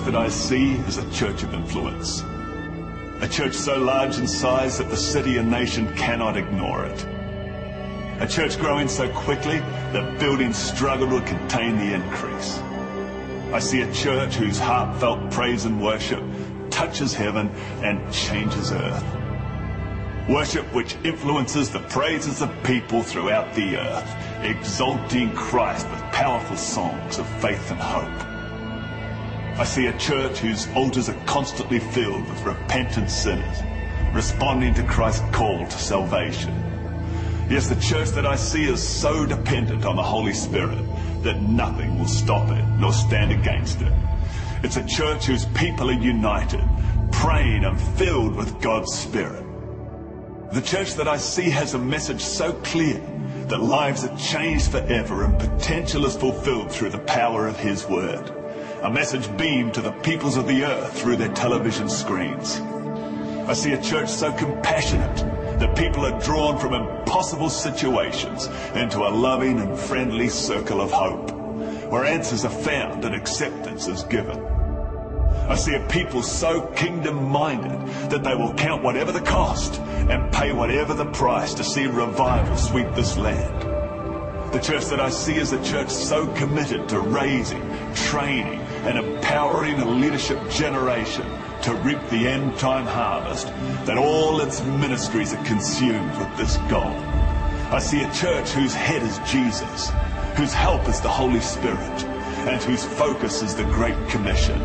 that I see is a church of influence. A church so large in size that the city and nation cannot ignore it. A church growing so quickly that buildings struggle to contain the increase. I see a church whose heartfelt praise and worship touches heaven and changes earth. Worship which influences the praises of people throughout the earth, exalting Christ with powerful songs of faith and hope. I see a church whose altars are constantly filled with repentant sinners, responding to Christ's call to salvation. Yes, the church that I see is so dependent on the Holy Spirit that nothing will stop it nor stand against it. It's a church whose people are united, praying and filled with God's Spirit. The church that I see has a message so clear that lives are changed forever and potential is fulfilled through the power of His Word. A message beamed to the peoples of the earth through their television screens. I see a church so compassionate that people are drawn from impossible situations into a loving and friendly circle of hope, where answers are found and acceptance is given. I see a people so kingdom-minded that they will count whatever the cost and pay whatever the price to see revival sweep this land. The church that I see is a church so committed to raising, training, and empowering a leadership generation to reap the end-time harvest, that all its ministries are consumed with this goal. I see a church whose head is Jesus, whose help is the Holy Spirit, and whose focus is the Great Commission.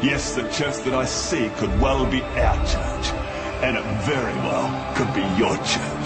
Yes, the church that I see could well be our church, and it very well could be your church.